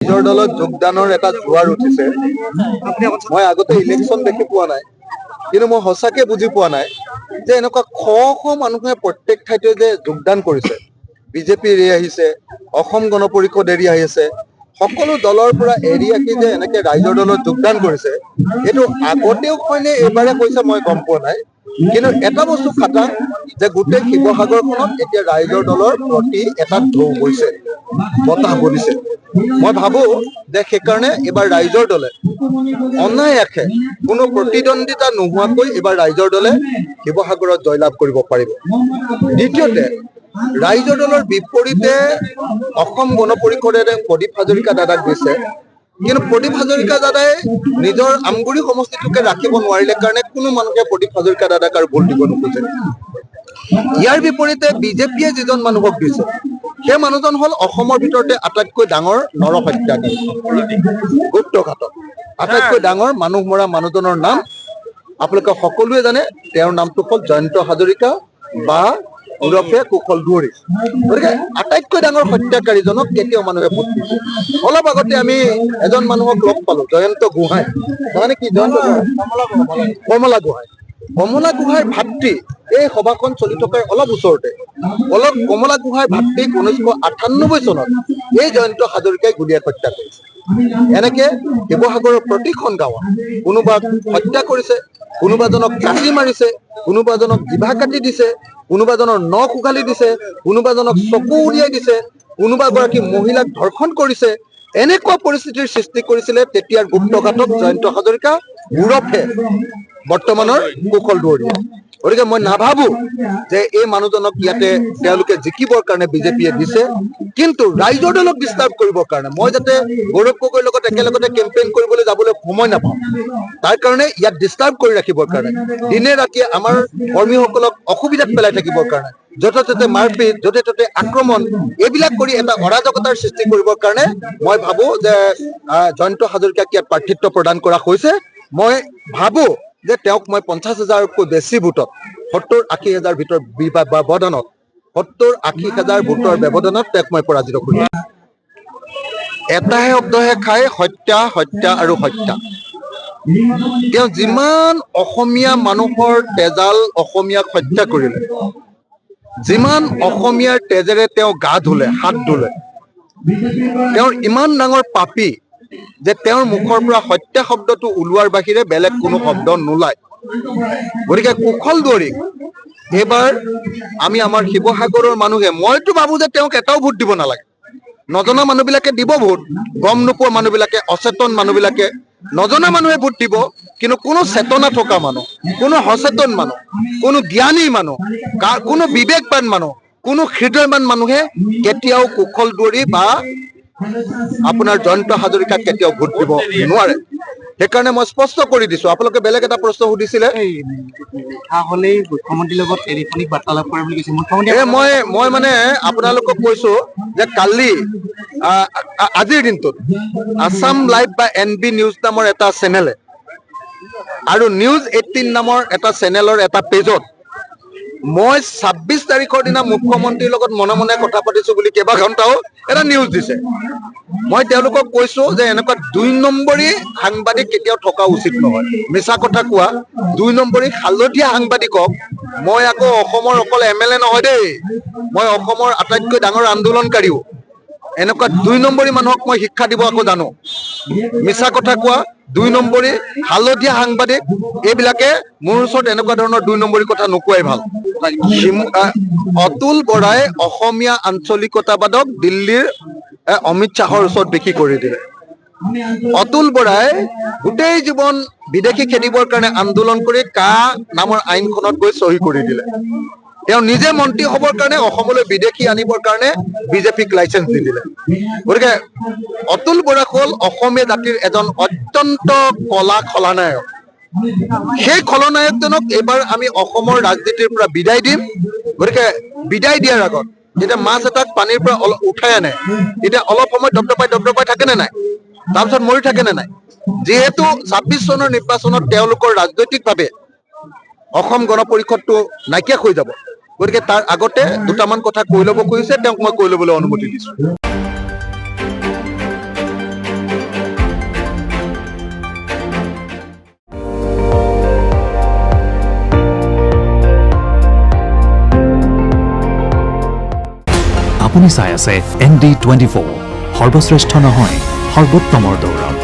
নিজৰ দলত যোগদানৰ এটা জোৱাৰ উঠিছে। মই আগতে ইলেকশ্যন দেখি পোৱা নাই, কিন্তু মই সঁচাকে বুজি পোৱা নাই যে এনেকুৱা শ শ মানুহে প্ৰত্যেক ঠাইতে যে যোগদান কৰিছে। বিজেপি এৰি আহিছে, অসম গণ পৰিষদ এৰি আহিছে, সকলো দলৰ পৰা এৰি আহি যে এনেকে ৰাইজৰ দলত যোগদান কৰিছে, এইটো আগতেও হয়নে এইবাৰে কৈছে মই গম পোৱা নাই। কিন্তু এটা বস্তু খাটাং যে গোটেই শিৱসাগৰখনত এতিয়া ৰাইজৰ দলৰ প্ৰতি এটা ঢৌ বৈছে, বতাহ বলিছে। মই ভাবো যে সেইকাৰণে এইবাৰ ৰাইজৰ দলে অনায়াসে কোনো প্ৰতিদ্বন্দ্বিতা নোহোৱাকৈ এইবাৰ ৰাইজৰ দলে শিৱসাগৰত জয়লাভ কৰিব পাৰিব। দ্বিতীয়তে, ৰাইজৰ দলৰ বিপৰীতে অসম গণ পৰিষদে প্ৰদীপ হাজৰিকা দাদাক দিছে, কিন্তু প্ৰদীপ হাজৰিকা দাদাই নিজৰ আমগুৰি সমষ্টিটোকে ৰাখিব নোৱাৰিলে কাৰণে কোনো মানুহে প্ৰদীপ হাজৰিকা দাদাক আৰু ভোট দিব নোখোজে। ইয়াৰ বিপৰীতে বিজেপিয়ে যিজন মানুহক দিছে, সেই মানুহজন হল অসমৰ ভিতৰতে আটাইতকৈ ডাঙৰ নৰহত্যাকাৰী, গুপ্তঘাতক, আটাইতকৈ ডাঙৰ মানুহ মৰা মানুহজনৰ নাম আপোনালোকে সকলোৱে জানে। তেওঁৰ নামটো হল জয়ন্ত হাজৰিকা বা ওৰফে কুশল দুৱৰী। গতিকে আটাইতকৈ ডাঙৰ হত্যাকাৰীজনক কেতিয়াও মানুহে ভোট দিছে। অলপ আগতে আমি এজন মানুহক লগ পালো, জয়ন্ত গোহাঁই, মানে কি জয়ন্ত কমলা গোহাঁই। কমলা গোহাঁইৰ ভাতৃ এই সভাখন চলি থকাৰ অলপ ওচৰতে কমলা গোহাঁইৰ ভাতৃক 1998 চনত এই জয়ন্ত হাজৰিকাই গুলীয়াই হত্যা কৰিছে। এনেকে শিৱসাগৰৰ প্ৰতিখন গাঁৱত কোনোবাক হত্যা কৰিছে, কোনোবাজনক কাটি মাৰিছে, কোনোবাজনক জিভা কাটি দিছে, কোনোবাজনৰ নখ উঘালি দিছে, কোনোবাজনক চকু উলিয়াই দিছে, কোনোবা গৰাকী মহিলাক ধৰ্ষণ কৰিছে। এনেকুৱা পৰিস্থিতিৰ সৃষ্টি কৰিছিলে তেতিয়াৰ গুপ্তঘাতক জয়ন্ত হাজৰিকা ওৰফে বৰ্তমানৰ কুশল দুৱৰীয়ে। গতিকে মই নাভাবো যে এই মানুহজনক ইয়াতে তেওঁলোকে জিকিবৰ কাৰণে বিজেপিয়ে দিছে, কিন্তু ৰাইজৰ দলক ডিষ্টাৰ্ব কৰিবৰ কাৰণে, মই যাতে গৌৰৱ গগৈৰ লগত একেলগতে কেম্পেইন কৰিবলৈ যাবলৈ সময় নাপাওঁ, তাৰ কাৰণে ইয়াত ডিষ্টাৰ্ব কৰি ৰাখিবৰ কাৰণে, দিনে ৰাতিয়ে আমাৰ কৰ্মীসকলক অসুবিধাত পেলাই থাকিবৰ কাৰণে, য'তে ত'তে মাৰপিট, য'তে ত'তে আক্ৰমণ, এইবিলাক কৰি এটা অৰাজকতাৰ সৃষ্টি কৰিবৰ কাৰণে মই ভাবো যে জয়ন্ত হাজৰিকাক ইয়াত প্ৰাৰ্থিত্ব প্ৰদান কৰা হৈছে। মই ভাবো যে তেওঁক মই 50,000তকৈ বেছি ভোটত, 70-80,000 ভিতৰত ব্যৱধানত, 70-80,000 ভোটৰ ব্যৱধানত তেওঁক মই পৰাজিত কৰিম। এটাহে শব্দহে খাই, হত্যা, হত্যা আৰু হত্যা। তেওঁ যিমান অসমীয়া মানুহৰ তেজাল অসমীয়াক হত্যা কৰিলে, যিমান অসমীয়াৰ তেজেৰে তেওঁ গা ধুলে, হাত ধুলে, তেওঁৰ ইমান ডাঙৰ পাপী যে তেওঁৰ মুখৰ পৰা হত্যা শব্দটো ওলোৱাৰ বাহিৰে বেলেগ কোনো শব্দ নোলায়। গতিকে কুশল দুৱৰীক এইবাৰ আমি আমাৰ শিৱসাগৰৰ মানুহে, মইতো ভাবো যে তেওঁক এটাও ভোট দিব নালাগে। নজনা মানুহবিলাকে দিব ভোট, গম নোপোৱা মানুহবিলাকে, অচেতন মানুহবিলাকে, নজনা মানুহে ভোট দিব, কিন্তু কোনো চেতনা থকা মানুহ, কোনো সচেতন মানুহ, কোনো জ্ঞানী মানুহ, কোনো বিবেকবান মানুহ, কোনো হৃদয়বান মানুহে কেতিয়াও কুশল দুৱৰী বা আপোনাৰ জয়ন্ত হাজৰিকাক কেতিয়াও ভোট দিব নোৱাৰে। সেইকাৰণে মই স্পষ্ট কৰি দিছো। আপোনালোকে বেলেগ এটা প্ৰশ্ন সুধিছিলে, মই মানে আপোনালোকক কৈছো যে কালি আজিৰ দিনটোত আছাম লাইভ বা NB নিউজ নামৰ এটা চেনেলে আৰু নিউজ 18 নামৰ এটা চেনেলৰ এটা পেজত মই 26 তাৰিখৰ দিনা মুখ্যমন্ত্ৰীৰ লগত মনে মনে কথা পাতিছো বুলি কেইবা ঘণ্টাও এটা নিউজ দিছে। মই তেওঁলোকক কৈছো যে এনেকুৱা 2 নম্বৰী সাংবাদিক কেতিয়াও থকা উচিত নহয়। মিছা কথা কোৱা 2 নম্বৰী হালধীয়া সাংবাদিকক মই আকৌ অসমৰ অকল MLA নহয় দেই, মই অসমৰ আটাইতকৈ ডাঙৰ আন্দোলনকাৰীও। এনেকুৱা 2 নম্বৰী মানুহক মই শিক্ষা দিব আকৌ জানো। মিছা কথা কোৱা 2 নম্বৰী হালধীয়া সাংবাদিক এইবিলাকে মোৰ ওচৰত এনেকুৱা ধৰণৰ 2 নম্বৰী কথা নোকোৱাই ভাল। অতুল বৰাই অসমীয়া আঞ্চলিকতাবাদক দিল্লীৰ অমিত শ্বাহৰ ওচৰত বিক্ৰী কৰি দিলে। অতুল বৰাই গোটেই জীৱন বিদেশী খেদিবৰ কাৰণে আন্দোলন কৰি কা নামৰ আইনখনত গৈ চহী কৰি দিলে। তেওঁ নিজে মন্ত্ৰী হবৰ কাৰণে অসমলৈ বিদেশী আনিবৰ কাৰণে বিজেপিক লাইচেন্স দি দিলে। গতিকে অতুল বৰা হ'ল অসমীয়া জাতিৰ এজন অত্যন্ত কলা খলনায়ক। সেই খলনায়কজনক এইবাৰ আমি অসমৰ ৰাজনীতিৰ পৰা বিদায় দিম। গতিকে বিদায় দিয়াৰ আগত যেতিয়া মাছ এটাক পানীৰ পৰা উঠাই আনে, তেতিয়া অলপ সময় দপদপাই থাকে নে নাই, তাৰপিছত মৰি থাকে নে নাই। যিহেতু 26 চনৰ নিৰ্বাচনত তেওঁলোকৰ ৰাজনৈতিকভাৱে অসম গণ পৰিষদটো নাইকিয়া হৈ যাব, গতিকে তাৰ আগতে দুটামান কথা কৈ ল'ব খুজিছে, তেওঁক মই কৈ ল'বলৈ অনুমতি দিছো। আপুনি চাই আছে ND24 সৰ্বশ্ৰেষ্ঠ নহয় সৰ্বোত্তমৰ দৌৰত।